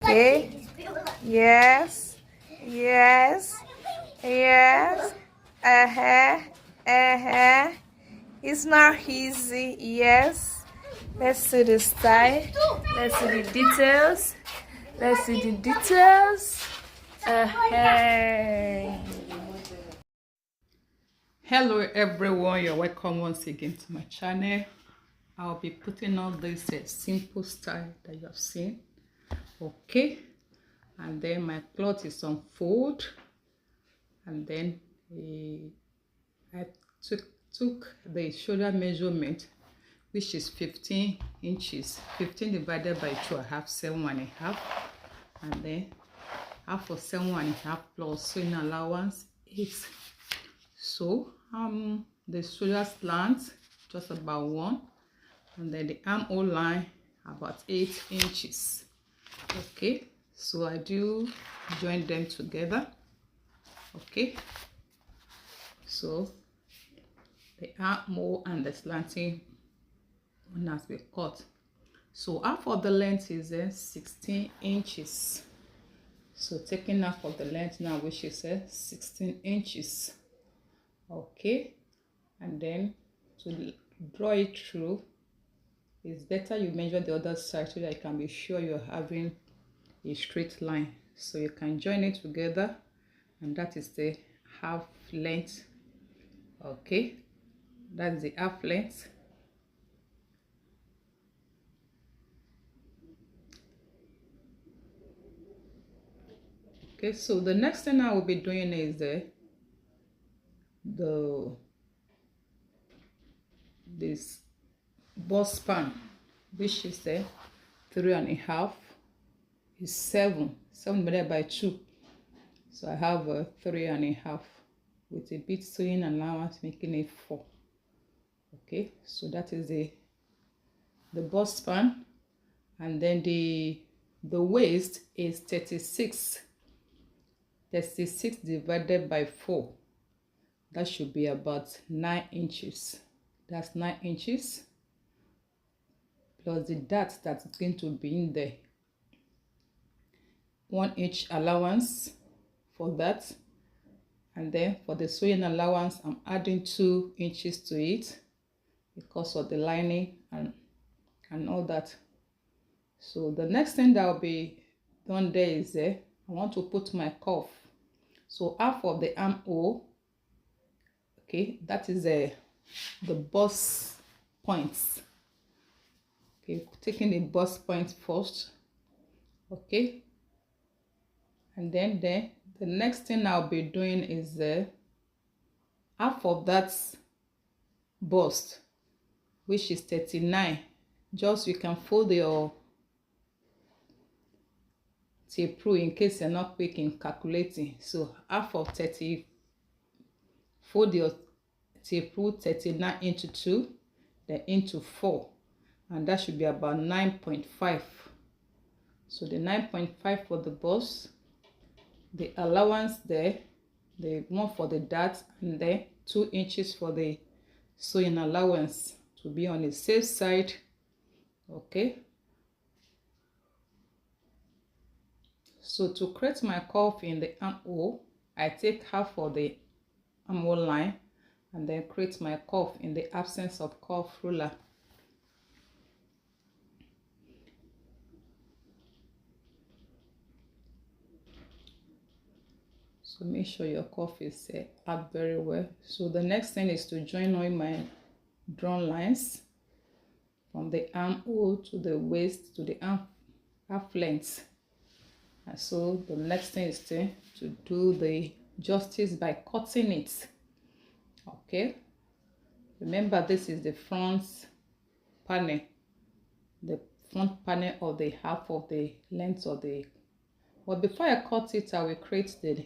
Okay. Yes. Yes. Yes. It's not easy. Yes. Let's see the style. Let's see the details. Let's see the details. Hello everyone, you're welcome once again to my channel. I'll be putting on this simple style that you have seen. Okay, and then my cloth is on fold, and then I took the shoulder measurement, which is 15 inches. 15 divided by 2, I have 7.5, and then half of 7.5 plus sewing allowance 8. So the shoulder slant just about 1, and then the armhole line about 8 inches. Okay, so I do join them together. Okay, so the armhole and the slanting one has been cut. So half of the length is 16 inches. So taking half of the length now, which is 16 inches. Okay, and then to draw it through, it's better you measure the other side so that you can be sure you're having a straight line. So you can join it together, and that is the half length. Okay, that's the half length. Okay, so the next thing I will be doing is this bust span, which is 3.5 is 7 divided by 2. So I have 3.5 with a bit sewing allowance, making it 4. Okay, so that is the bust span, and then the waist is 36 divided by 4. That should be about 9 inches. That's 9 inches plus the dart that's going to be in there. 1 inch allowance for that, and then for the sewing allowance I'm adding 2 inches to it because of the lining and all that. So the next thing that will be done there is I want to put my cuff. So half of the armhole, okay, that is the bust points. Okay, taking the bust point first. Okay, and then the next thing I'll be doing is half of that bust, which is 39. Just you can fold your tape rule in case you're not quick in calculating. So half of 30, fold your tape rule 39 into 2, then into 4, and that should be about 9.5. So the 9.5 for the bust, the allowance there, the one for the dart, and then 2 inches for the sewing allowance to be on the safe side. Okay, so to create my cuff in the armhole, I take half of the armhole line and then create my cuff in the absence of cuff ruler. So make sure your cuff is up very well. So the next thing is to join all my drawn lines from the armhole to the waist to the arm half length. And so the next thing is to do the justice by cutting it. Okay, remember this is the front panel, the front panel of the half of the length of the, but before I cut it, I will create the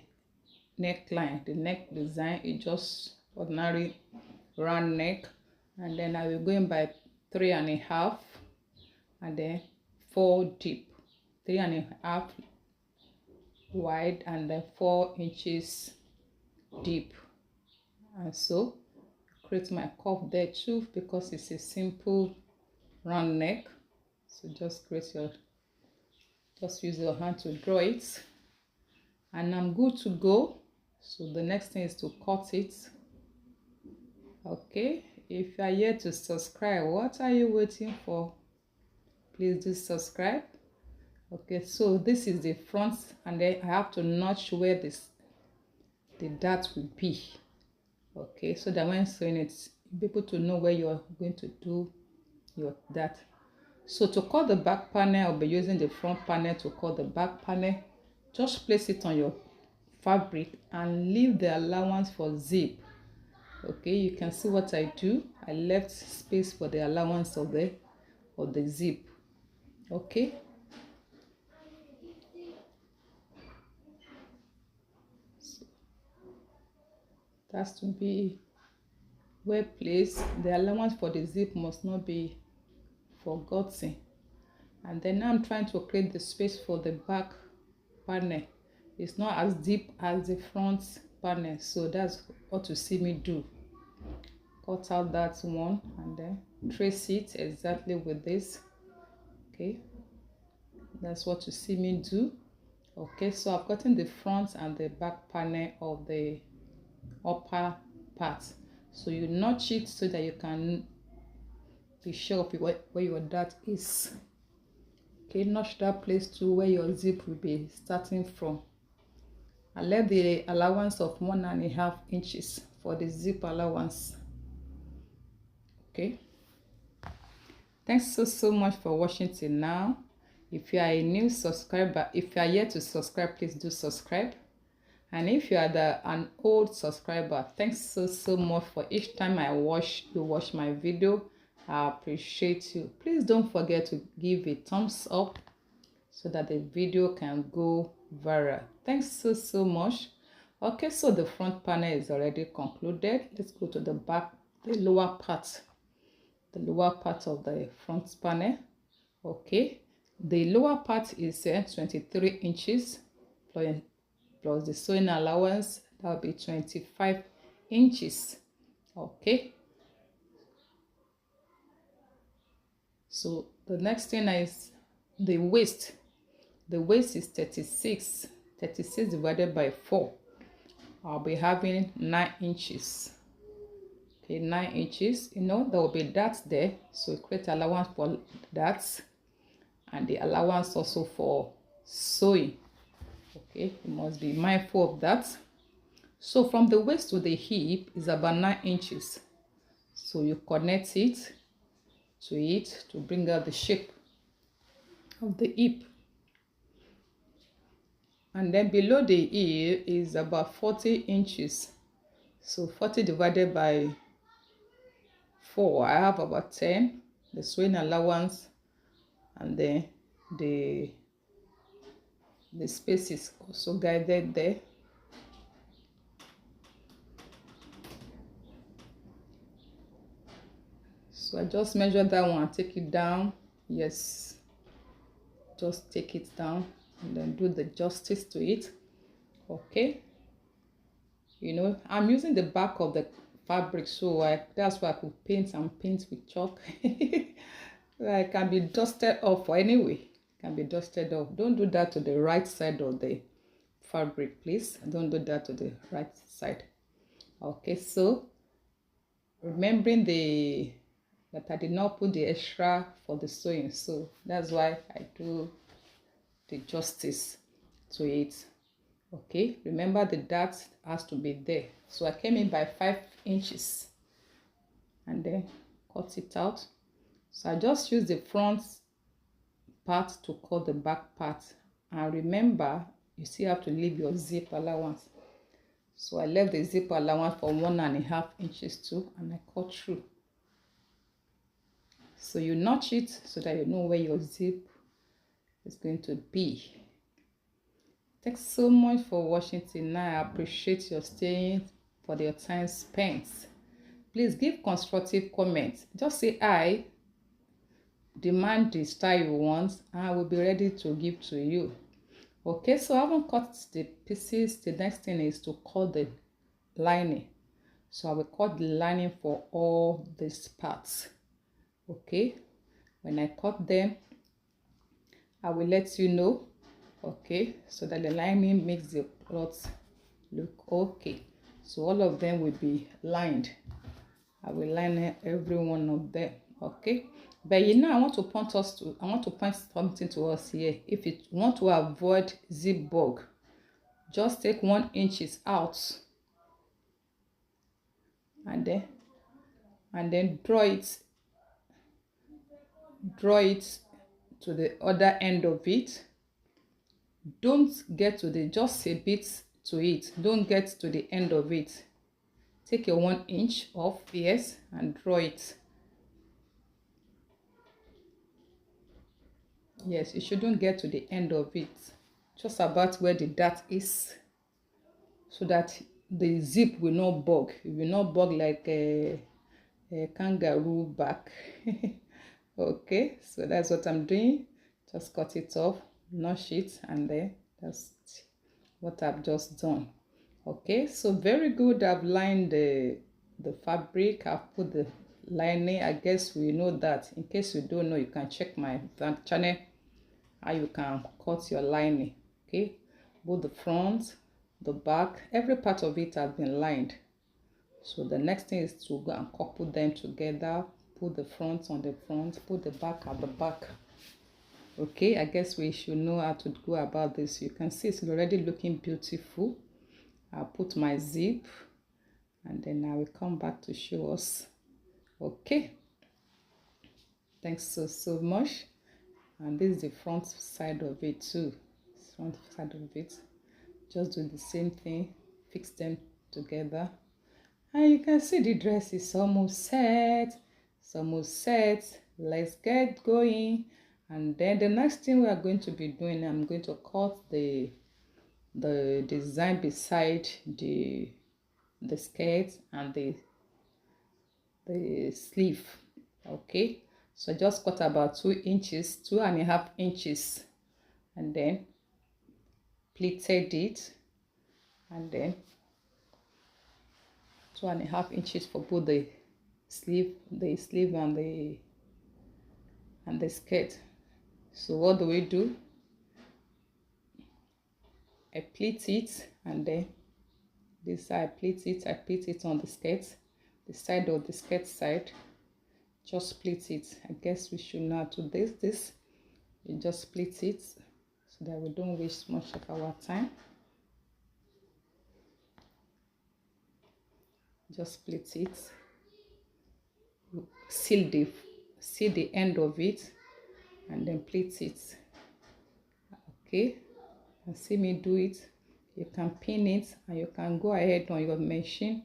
neckline. The neck design is just ordinary round neck, and then I will go in by 3.5 and then 4 deep, 3.5 wide, and then 4 inches deep. And so create my cuff there too, because it's a simple round neck. So just create your Just use your hand to draw it, and I'm good to go. So the next thing is to cut it. Okay, if you are yet to subscribe, what are you waiting for? Please do subscribe. Okay, so this is the front, and then I have to notch where the dart will be. Okay, so that when sewing it, you'll be able to know where you're going to do your dart. So to cut the back panel, I'll be using the front panel to cut the back panel. Just place it on your fabric and leave the allowance for zip. Okay, you can see what I do. I left space for the allowance of the zip. Okay, so that's to be well placed. The allowance for the zip must not be forgotten. And then now I'm trying to create the space for the back panel. It's not as deep as the front panel, so that's what you see me do. Cut out that one and then trace it exactly with this. Okay, that's what you see me do. Okay, so I've gotten the front and the back panel of the upper part. So you notch it so that you can be sure of where your dart is. Okay, notch that place to where your zip will be starting from. I left the allowance of 1.5 inches for the zip allowance. Okay, thanks so much for watching till now. If you are a new subscriber, if you are yet to subscribe, please do subscribe. And if you are an old subscriber, thanks so much for each time you watch my video. I appreciate you. Please don't forget to give a thumbs up so that the video can go viral. Thanks so much. Okay, so the front panel is already concluded. Let's go to the back, the lower part of the front panel. Okay, the lower part is 23 inches plus the sewing allowance, that will be 25 inches. Okay, so the next thing is the waist. The waist is 36 divided by 4. I'll be having 9 inches. Okay, 9 inches. You know, there will be darts there, so create allowance for darts and the allowance also for sewing. Okay, you must be mindful of that. So from the waist to the hip is about 9 inches. So you connect it to bring out the shape of the hip. And then below the hip is about 40 inches. So 40 divided by 4, I have about 10. The sewing allowance, and then the space is also guided there. So I just measure that one, take it down. Yes, just take it down and then do the justice to it. Okay, you know, I'm using the back of the fabric, so that's why I could paint with chalk. It can be dusted off anyway. Can be dusted off. Don't do that to the right side of the fabric, please. Don't do that to the right side. Okay, so remembering that I did not put the extra for the sewing, so that's why I do the justice to it. Okay, remember the dart has to be there, so I came in by 5 inches and then cut it out. So I just use the front part to cut the back part, and remember you still have to leave your zip allowance. So I left the zip allowance for 1.5 inches too, and I cut through. So you notch it so that you know where your zip is going to be. Thanks so much for watching till now. I appreciate your staying for your time spent. Please give constructive comments. Just say I demand the style you want, and I will be ready to give to you. Okay, so I haven't cut the pieces. The next thing is to cut the lining. So I will cut the lining for all these parts. Okay, when I cut them, I will let you know, okay, so that the lining makes the cloth look okay. So all of them will be lined. I will line every one of them, okay. But I want to point something to us here. If you want to avoid zip bug, just take 1 inch out and then draw it to the other end of it. Don't get to the, just a bit to it, don't get to the end of it. Take your 1 inch off, yes, and draw it. Yes, you shouldn't get to the end of it, just about where the dart is, so that the zip will not bug. It will not bug like a kangaroo back. Okay, so that's what I'm doing. Just cut it off, notch it, and then that's what I've just done. Okay, so very good. I've lined the fabric. I've put the lining. I guess we know that. In case you don't know, you can check my channel how you can cut your lining. Okay, both the front, the back, every part of it has been lined. So the next thing is to go and couple them together. Put the front on the front, put the back at the back. Okay, I guess we should know how to go about this. You can see it's already looking beautiful. I'll put my zip and then I will come back to show us. Okay, thanks so much. And this is the front side of it too. Front side of it, just do the same thing, fix them together, and you can see the dress is almost set. It's almost set. Let's get going. And then the next thing we are going to be doing, I'm going to cut the design beside the skirt and the sleeve. Okay, so just cut about 2 inches, 2.5 inches, and then pleated it, and then 2.5 inches for both the sleeve and the skirt. So what do we do? I pleat it, and then this side I pleat it on the skirt, the side of the skirt side, just pleat it. I guess we should know how to do this. You just pleat it so that we don't waste much of our time. Just pleat it, seal the end of it, and then pleat it. Okay, and see me do it. You can pin it, and you can go ahead on your machine.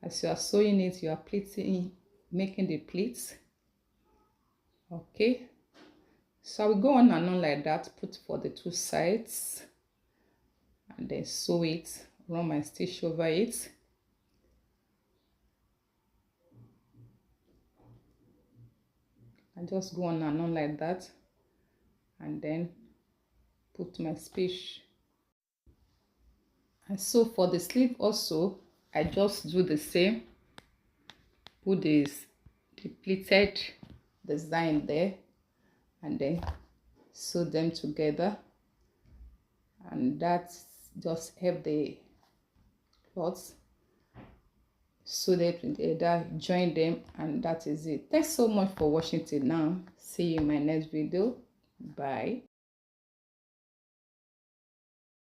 As you are sewing it, you are pleating, making the pleats. Okay, so I will go on and on like that, put for the 2 sides, and then sew it, run my stitch over it. And just go on and on like that, and then put my stitch. And so for the sleeve also, I just do the same. Put the pleated design there, and then sew them together, and that just help the cloth. Sew them together, join them, and that is it. Thanks so much for watching till now. See you in my next video. Bye.